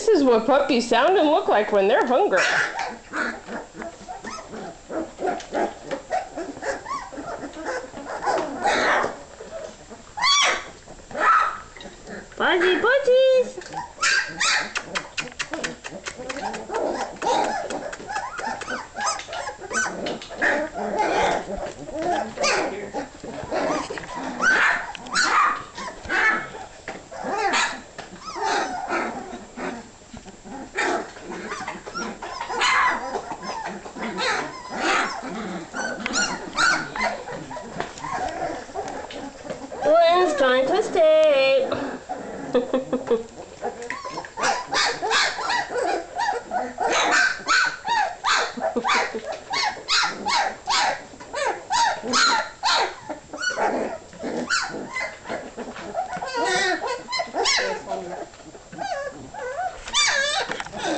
is what puppies sound and look like when they're hungry. Fuzzy puppies! Lynn's trying to stay.